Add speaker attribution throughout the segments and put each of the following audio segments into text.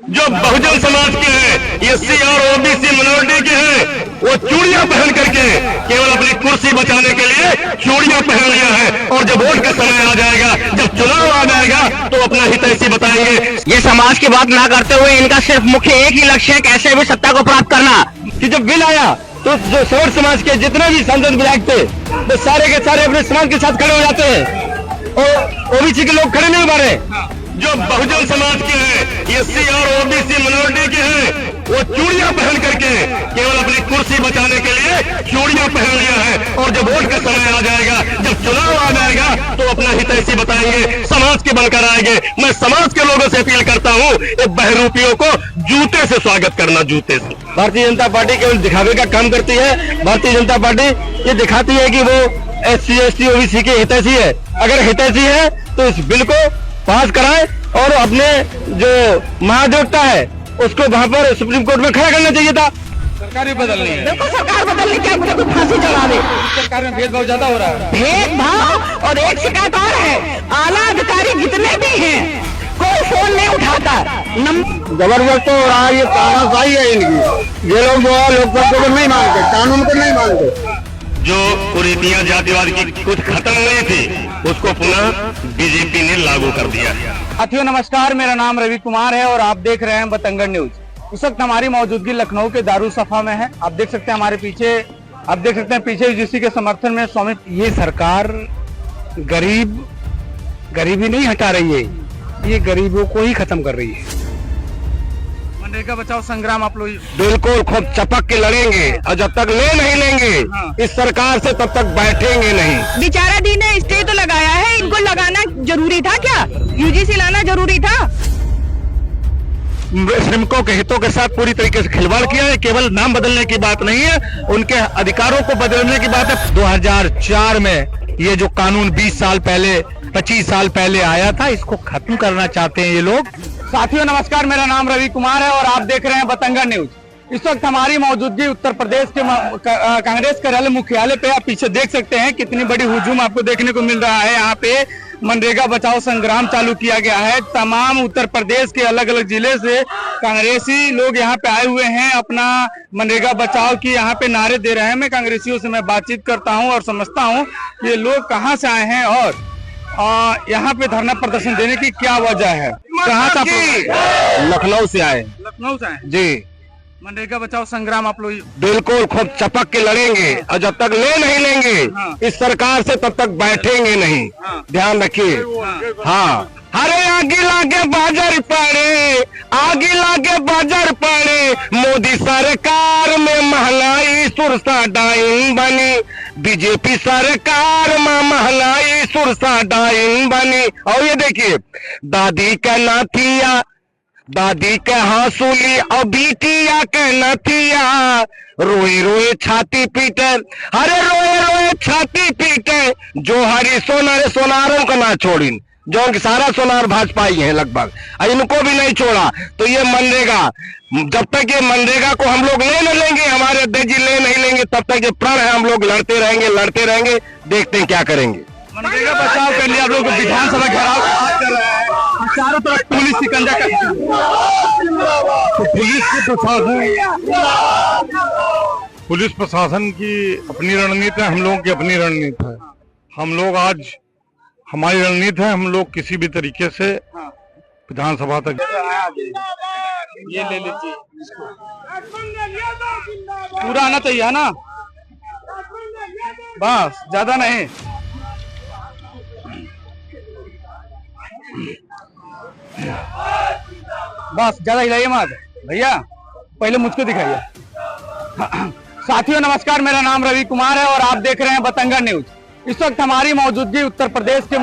Speaker 1: जो बहुजन समाज के हैं, एससी और ओबीसी मिनोरिटी के हैं, वो चूड़ियां पहन करके केवल अपनी कुर्सी बचाने के लिए चूड़ियां पहन लिया है। और जब वोट का समय आ जाएगा, जब चुनाव आ जाएगा, तो अपना हित ऐसी बताएंगे।
Speaker 2: ये समाज की बात ना करते हुए इनका सिर्फ मुख्य एक ही लक्ष्य है, कैसे भी सत्ता को प्राप्त करना।
Speaker 3: कि जब बिल आया तो जो सौर समाज के जितने भी सांसद विधायक थे, वो सारे के सारे अपने समाज के साथ खड़े हो जाते हैं और ओबीसी के लोग खड़े नहीं हो पा रहे।
Speaker 1: जो बहुजन समाज के हैं, एससी और ओबीसी मिनोरिटी के हैं, वो चूड़ियां पहन करके केवल अपनी कुर्सी बचाने के लिए चूड़ियां पहन लिया है। और जब वोट का समय आ जाएगा, जब चुनाव आ जाएगा, तो अपना हित ऐसी बताएंगे, समाज के बनकर आएंगे। मैं समाज के लोगों से अपील करता हूँ, ये बहरूपियों को जूते से स्वागत करना, जूते से।
Speaker 3: भारतीय जनता पार्टी केवल दिखावे का काम करती है। भारतीय जनता पार्टी ये दिखाती है कि वो एससी एसटी ओबीसी के हितैषी है। अगर हितैषी है तो इस बिल को पास कराए और अपने जो महाधिवक्ता है उसको वहाँ पर सुप्रीम कोर्ट में खड़ा करना चाहिए था।
Speaker 4: सरकार भी बदलनी है।
Speaker 5: देखो सरकार बदलनी क्या, मुझे कोई फांसी चढ़ा दे।
Speaker 4: सरकार में भेदभाव ज्यादा हो रहा है।
Speaker 5: भेदभाव और एक शिकायत और है, आला अधिकारी जितने भी हैं कोई फोन नहीं उठाता।
Speaker 3: जबरदस्त हो रहा है, ये तानाशाही है इनकी। ये लोग जो है लोकतंत्र को नहीं मानते, कानून को नहीं मानते।
Speaker 1: जो कुरीतियां जातिवाद की कुछ खत्म नहीं थी, उसको पुनः बीजेपी ने लागू कर दिया।
Speaker 4: साथियों नमस्कार, मेरा नाम रवि कुमार है और आप देख रहे हैं बतंगड़ न्यूज। इस वक्त हमारी मौजूदगी लखनऊ के दारुसफा में है। आप देख सकते हैं हमारे पीछे, आप देख सकते हैं पीछे जिसी के समर्थन में स्वामी। ये सरकार गरीबी नहीं हटा रही है, ये गरीबों को ही खत्म कर रही है। मनरेगा बचाओ संग्राम आप लोग
Speaker 3: बिल्कुल खूब चपक के लड़ेंगे और जब तक ले नहीं लेंगे इस सरकार से तब तक बैठेंगे नहीं।
Speaker 5: बेचारा दी ने स्टे तो लगाया है, इनको लगाना जरूरी था क्या? यूजीसी लाना जरूरी था?
Speaker 3: श्रमिकों के हितों के साथ पूरी तरीके से खिलवाड़ किया है। केवल नाम बदलने की बात नहीं है, उनके अधिकारों को बदलने की बात है। 2004 में ये जो कानून 20 साल पहले 25 साल पहले आया था, इसको खत्म करना चाहते हैं ये लोग।
Speaker 4: साथियों नमस्कार, मेरा नाम रवि कुमार है और आप देख रहे हैं बतंगड़ न्यूज। इस वक्त हमारी मौजूदगी उत्तर प्रदेश के कांग्रेस कार्यालय मुख्यालय पे। आप पीछे देख सकते हैं कितनी बड़ी हुजूम आपको देखने को मिल रहा है। यहाँ पे मनरेगा बचाओ संग्राम चालू किया गया है। तमाम उत्तर प्रदेश के अलग अलग जिले से कांग्रेसी लोग यहाँ पे आए हुए हैं, अपना मनरेगा बचाओ की यहाँ पे नारे दे रहे हैं। मैं कांग्रेसियों से मैं बातचीत करता हूँ और समझता हूँ ये लोग कहाँ से आए हैं और यहाँ पे धरना प्रदर्शन देने की क्या वजह है। कहाँ से?
Speaker 3: लखनऊ से आए।
Speaker 4: लखनऊ से आए
Speaker 3: जी।
Speaker 4: मनरेगा बचाओ संग्राम आप लोग
Speaker 3: बिल्कुल खूब चपक के लड़ेंगे और जब तक ले नहीं लेंगे इस सरकार से तब तक बैठेंगे नहीं। ध्यान रखिए। हाँ, अरे आगे लागे बाजार पड़े, आगे लागे बाजार पड़े, मोदी सरकार में महंगाई सुरसा डाइन बनी, बीजेपी सरकार में महंगाई सुरसा डाइन बनी। और ये देखिए, दादी का नाथिया, दादी के हासूली और बिटिया के नथिया, रोए रोए छाती पीटे, अरे रोए रोए छाती पीटे, जो हरी सोनारों को ना छोड़ी, जो उनकी सारा सोनार भाजपा ही है लगभग, इनको भी नहीं छोड़ा। तो ये मनरेगा, जब तक ये मनरेगा को हम लोग ले न लेंगे, हमारे अध्यक्ष जी ले नहीं लेंगे, तब तक ये प्रण है, हम लोग लड़ते रहेंगे। देखते हैं क्या करेंगे।
Speaker 4: मनरेगा बचाव के लिए आप लोग विधानसभा घेराव कर रहे हैं, चारों तरफ पुलिस शिकंजा कर रही है।
Speaker 6: पुलिस प्रशासन की अपनी रणनीति है, हम लोगों की अपनी रणनीति है। हम लोग आज, हमारी रणनीति है, हम लोग किसी भी तरीके से विधानसभा तक।
Speaker 4: ये ले लीजिए, पूरा आना चाहिए है ना, बस ज्यादा नहीं। बस ज्यादा हिलाइए मत भैया, पहले मुझको दिखाइए। साथियों नमस्कार, मेरा नाम रवि कुमार है और आप देख रहे हैं बतंगड़ न्यूज। इस वक्त हमारी मौजूदगी उत्तर प्रदेश के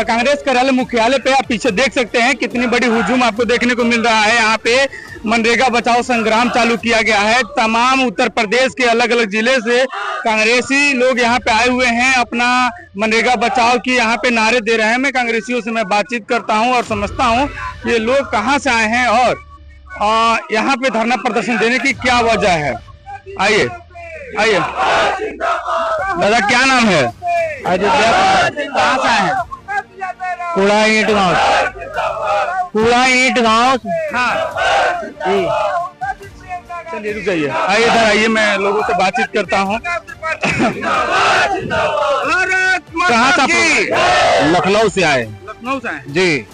Speaker 4: कांग्रेस कार्यालय मुख्यालय पे। आप पीछे देख सकते हैं कितनी बड़ी हुजूम आपको देखने को मिल रहा है। यहाँ पे मनरेगा बचाओ संग्राम चालू किया गया है। तमाम उत्तर प्रदेश के अलग अलग जिले से कांग्रेसी लोग यहाँ पे आए हुए हैं, अपना मनरेगा बचाओ की यहाँ पे नारे दे रहे हैं। मैं कांग्रेसियों से मैं बातचीत करता हूँ और समझता हूँ ये लोग कहाँ से आए हैं और यहाँ पे धरना प्रदर्शन देने की क्या वजह है। आइए आइए, दादा क्या नाम है?
Speaker 5: अयोध्या।
Speaker 4: कहाँ से आए हैं?
Speaker 5: कूड़ा ईंट गाँव।
Speaker 2: कूड़ा ईंट गाँव।
Speaker 4: चलिए रुक जाइए, आइए इधर आइए, मैं लोगों से बातचीत करता हूँ। कहाँ से आप लोग?
Speaker 3: लखनऊ से आए।
Speaker 4: लखनऊ से आए?
Speaker 3: जी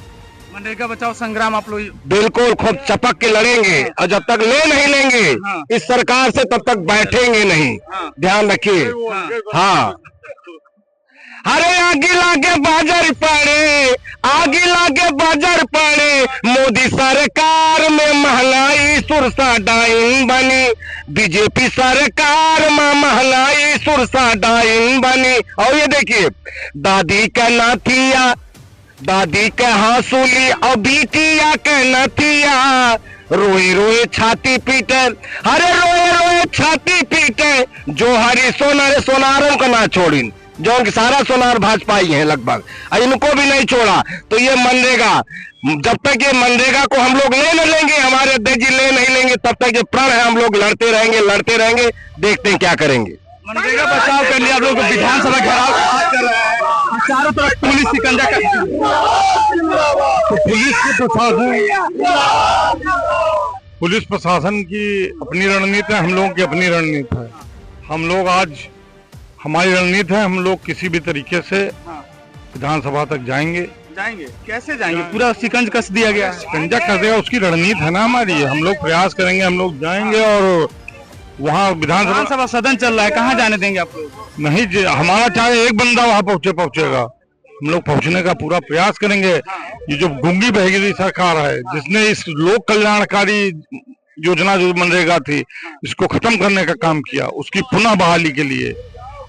Speaker 4: मनरेगा बचाओ संग्राम आप लोग
Speaker 3: बिल्कुल खूब चपक के लड़ेंगे और जब तक ले नहीं लेंगे इस सरकार से तब तक बैठेंगे नहीं। ध्यान रखिए। हाँ, अरे आगे लागे बाजार पड़े, आगे लागे बाजार पड़े, मोदी सरकार में महंगाई सुरसा डाइन बनी, बीजेपी सरकार में महंगाई सुरसा डाइन बनी। और ये देखिए, दादी का नाथिया, दादी के हंसूली और बिटिया के नथिया, रोए रोए छाती पीटे, अरे रोए रोए छाती पीटे, जो हरी सोनारों का ना छोड़ी, जो उनकी सारा सोनार भाजपा ही है लगभग, इनको भी नहीं छोड़ा। तो ये मनरेगा, जब तक ये मनरेगा को हम लोग ले न लेंगे, हमारे अध्यक्ष जी ले नहीं लेंगे, तब तक ये प्रण है, हम लोग लड़ते रहेंगे, देखते हैं क्या करेंगे।
Speaker 4: मनरेगा बचाव के लिए आप लोग विधानसभा घेराव कर रहे हैं, चारों तरफ पुलिस शिकंजा कर रही है।
Speaker 6: पुलिस प्रशासन की अपनी रणनीति है, हम लोगों की अपनी रणनीति है। हम लोग आज, हमारी रणनीति है, हम लोग किसी भी तरीके से विधानसभा तक जाएंगे।
Speaker 4: कैसे जाएंगे? पूरा शिकंज कस दिया गया,
Speaker 6: शिकंजा कर देगा, उसकी रणनीति है ना हमारी। हम लोग प्रयास करेंगे, हम लोग जाएंगे और वहाँ विधानसभा
Speaker 4: सदन चल रहा है, कहाँ जाने देंगे आप लोग?
Speaker 6: नहीं, हमारा चाहे एक बंदा वहाँ पहुँचेगा, हम लोग पहुँचने का पूरा प्रयास करेंगे। ये जो गूंगी बहगी सरकार है, जिसने इस लोक कल्याणकारी योजना जो मनरेगा थी, इसको खत्म करने का काम किया, उसकी पुनः बहाली के लिए,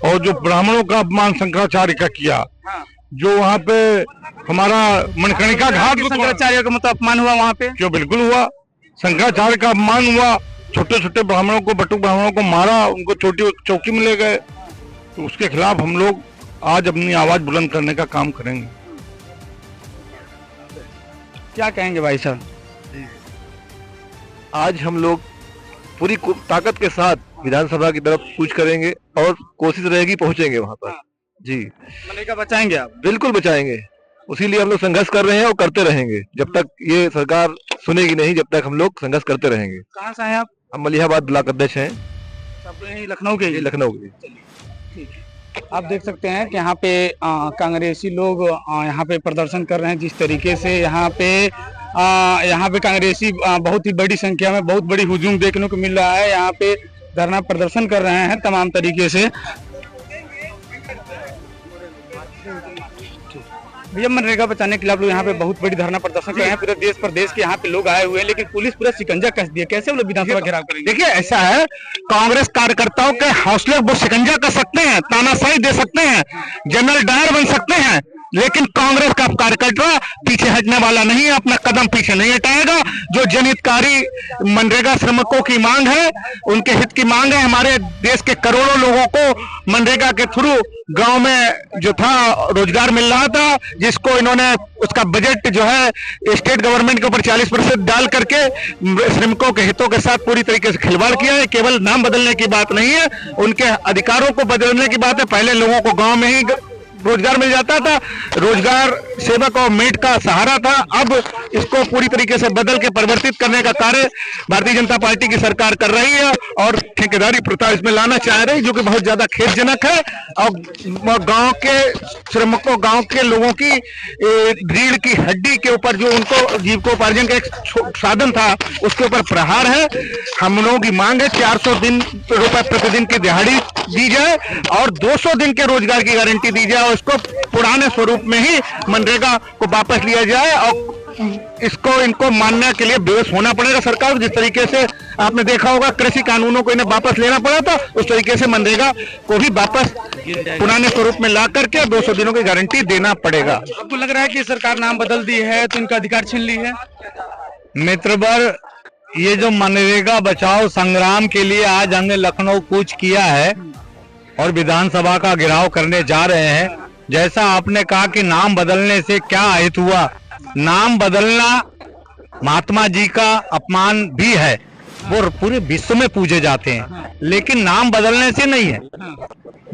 Speaker 6: और जो ब्राह्मणों का अपमान शंकराचार्य का किया, जो वहाँ पे हमारा मणिकर्णिका घाट,
Speaker 4: शंकराचार्य का मतलब अपमान हुआ वहाँ पे?
Speaker 6: क्यों, बिल्कुल हुआ, शंकराचार्य का अपमान हुआ। छोटे छोटे ब्राह्मणों को, बटुक ब्राह्मणों को मारा, उनको छोटी चौकी में ले गए। तो उसके खिलाफ हम लोग आज अपनी आवाज बुलंद करने का काम करेंगे।
Speaker 4: क्या कहेंगे भाई साहब?
Speaker 3: आज हम लोग पूरी ताकत के साथ विधानसभा की तरफ कूच करेंगे और कोशिश रहेगी पहुंचेंगे वहां पर। जी,
Speaker 4: मनरेगा बचाएंगे आप?
Speaker 3: बिल्कुल बचाएंगे, उसीलिए हम लोग संघर्ष कर रहे हैं और करते रहेंगे जब तक ये सरकार सुनेगी नहीं, जब तक हम लोग संघर्ष करते रहेंगे।
Speaker 4: कहाँ से हैं आप?
Speaker 3: हम मलिहाबाद ब्लॉक अध्यक्ष हैं।
Speaker 4: सब यही लखनऊ के?
Speaker 3: लखनऊ के।
Speaker 4: आप देख सकते हैं कि यहाँ पे कांग्रेसी लोग यहाँ पे प्रदर्शन कर रहे हैं। जिस तरीके से यहाँ पे कांग्रेसी बहुत ही बड़ी संख्या में, बहुत बड़ी हुजूम देखने को मिल रहा है। यहाँ पे धरना प्रदर्शन कर रहे हैं तमाम तरीके से। भैया, मनरेगा बचाने के लिए आप लोग यहाँ पे बहुत बड़ी धरना प्रदर्शन कर रहे हैं, पूरे देश प्रदेश के यहाँ पे लोग आए हुए हैं, लेकिन पुलिस पूरा शिकंजा कस दिया। कैसे वो लोग विधानसभा घेराव करेंगे?
Speaker 1: देखिए, ऐसा है, कांग्रेस कार्यकर्ताओं के हौसले वो शिकंजा कर सकते हैं, तानाशाही दे सकते हैं, जनरल डायर बन सकते हैं, लेकिन कांग्रेस का कार्यकर्ता पीछे हटने वाला नहीं है, अपना कदम पीछे नहीं हटाएगा। जो जनहितकारी मनरेगा श्रमिकों की मांग है, उनके हित की मांग है। हमारे देश के करोड़ों लोगों को मनरेगा के थ्रू गांव में जो था रोजगार मिल रहा था, जिसको इन्होंने उसका बजट जो है स्टेट गवर्नमेंट के ऊपर 40% डाल करके श्रमिकों के हितों के साथ पूरी तरीके से खिलवाड़ किया है। केवल नाम बदलने की बात नहीं है, उनके अधिकारों को बदलने की बात है। पहले लोगों को गांव में ही रोजगार मिल जाता था, रोजगार सेवक और मेट का सहारा था। अब इसको पूरी तरीके से बदल के परिवर्तित करने का कार्य भारतीय जनता पार्टी की सरकार कर रही है और ठेकेदारी प्रथा इसमें लाना चाह रही, जो कि बहुत ज्यादा खेदजनक है। और गांव के श्रमिकों, गांव के लोगों की रीढ़ की हड्डी के ऊपर जो उनको जीविकोपार्जन का एक साधन था, उसके ऊपर प्रहार है। हम लोगों की मांग है 400 रुपए प्रतिदिन की दिहाड़ी दी जाए और 200 दिन के रोजगार की गारंटी दी जाए, और इसको पुराने स्वरूप में ही मनरेगा को वापस लिया जाए। और इसको इनको मानने के लिए बेहोश होना पड़ेगा सरकार। जिस तरीके से आपने देखा होगा कृषि कानूनों को इन्हें वापस लेना पड़ा था, उस तरीके से मनरेगा को भी वापस पुराने स्वरूप में ला करके 200 दिनों की गारंटी देना पड़ेगा।
Speaker 4: आपको लग रहा है कि सरकार नाम बदल दी है तो इनका अधिकार छीन ली है?
Speaker 7: मित्रवर, ये जो मनरेगा बचाओ संग्राम के लिए आज हमने लखनऊ कूच किया है और विधानसभा का घेराव करने जा रहे हैं। जैसा आपने कहा कि नाम बदलने से क्या हित हुआ, नाम बदलना महात्मा जी का अपमान भी है, वो पूरे विश्व में पूजे जाते हैं, लेकिन नाम बदलने से नहीं है।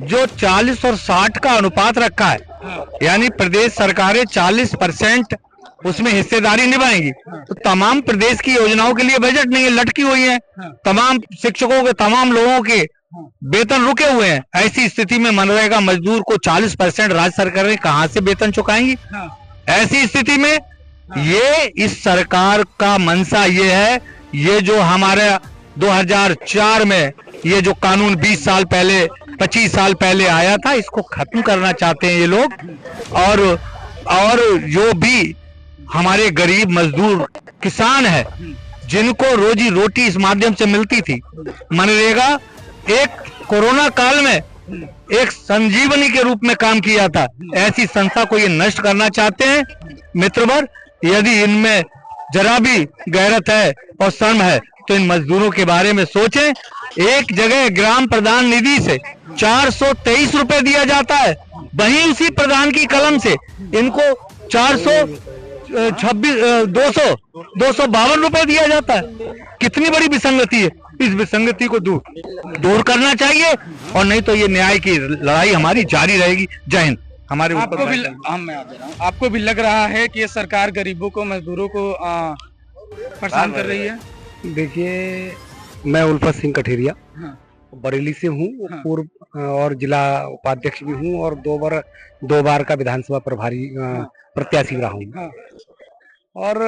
Speaker 7: जो 40 और 60 का अनुपात रखा है, यानी प्रदेश सरकारें 40% उसमें हिस्सेदारी निभाएंगी। तो तमाम प्रदेश की योजनाओं के लिए बजट नहीं है, लटकी हुई है। तमाम शिक्षकों के, तमाम लोगों के वेतन रुके हुए हैं। ऐसी स्थिति में मनरेगा मजदूर को 40% राज्य सरकारें कहां से वेतन चुकाएंगी? ऐसी स्थिति में ये इस सरकार का मंशा ये है, ये जो हमारे 2004 में ये जो कानून 20 साल पहले 25 साल पहले आया था, इसको खत्म करना चाहते हैं ये लोग। और जो भी हमारे गरीब मजदूर किसान है, जिनको रोजी रोटी इस माध्यम से मिलती थी, मनरेगा एक कोरोना काल में एक संजीवनी के रूप में काम किया था। ऐसी संस्था को ये नष्ट करना चाहते हैं। मित्रवर, यदि इनमें जरा भी गैरत है और शर्म है तो इन मजदूरों के बारे में सोचें। एक जगह ग्राम प्रधान निधि से 423 रुपए दिया जाता है, वहीं उसी प्रधान की कलम से इनको 252 रुपए दिया जाता है। कितनी बड़ी विसंगति है। इस विसंगति को दूर करना चाहिए, और नहीं तो ये न्याय की लड़ाई हमारी जारी रहेगी। जय हिंद। हमारे
Speaker 4: आपको भी लग रहा है कि ये सरकार गरीबों को, मजदूरों को परेशान कर रही है?
Speaker 3: देखिए, मैं उल्फत सिंह कठेरिया बरेली से हूँ, पूर्व और जिला उपाध्यक्ष भी हूँ, और दो बार का विधानसभा प्रभारी प्रत्याशी रहा हूँ। और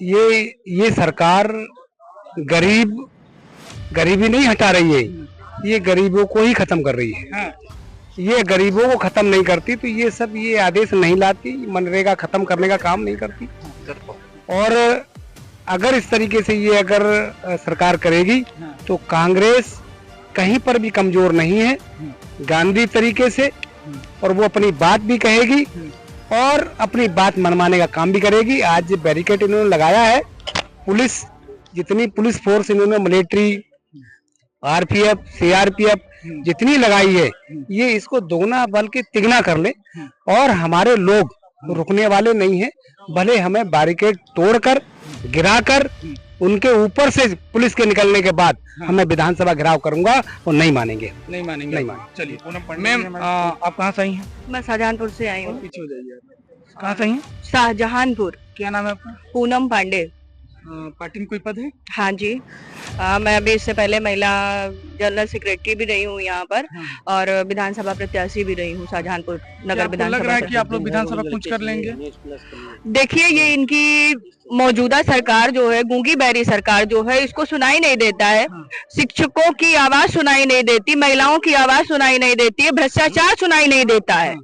Speaker 3: ये सरकार गरीबी नहीं हटा रही है, ये गरीबों को ही खत्म कर रही है। ये गरीबों को खत्म नहीं करती तो ये आदेश नहीं लाती, मनरेगा खत्म करने का काम नहीं करती। और अगर इस तरीके से ये अगर सरकार करेगी तो कांग्रेस कहीं पर भी कमजोर नहीं है, गांधी तरीके से, और वो अपनी बात भी कहेगी और अपनी बात मनवाने का काम भी करेगी। आज बैरिकेड इन्होंने लगाया है, जितनी पुलिस फोर्स इन्होंने मिलिट्री, आरपीएफ, सीआरपीएफ जितनी लगाई है, ये इसको दोगुना बल्कि तिगुना कर ले। और हमारे लोग रुकने वाले नहीं है, भले हमें बैरिकेड तोड़कर, गिराकर, उनके ऊपर से पुलिस के निकलने के बाद हमें विधानसभा घेराव करूंगा, और नहीं मानेंगे।
Speaker 4: चलिए मैम, आप कहाँ से आई हैं?
Speaker 5: मैं शाहजहानपुर से आई हूँ।
Speaker 4: पीछे हो जाइए। कहाँ से आई हैं?
Speaker 5: शाहजहानपुर।
Speaker 4: क्या नाम है आपका?
Speaker 5: पूनम पांडे।
Speaker 4: पार्टी में कोई पद है?
Speaker 5: हाँ जी, मैं अभी इससे पहले महिला जनरल सेक्रेटरी भी रही हूँ यहाँ पर, और विधानसभा प्रत्याशी भी रही हूँ शाहजहानपुर नगर विधानसभा।
Speaker 4: लग रहा है कि आप लोग विधानसभा कूच कर लेंगे?
Speaker 5: देखिए, ये इनकी मौजूदा सरकार जो है, गूंगी बहरी सरकार जो है, इसको सुनाई नहीं देता है। शिक्षकों की आवाज सुनाई नहीं देती, महिलाओं की आवाज सुनाई नहीं देती है, भ्रष्टाचार सुनाई नहीं देता है।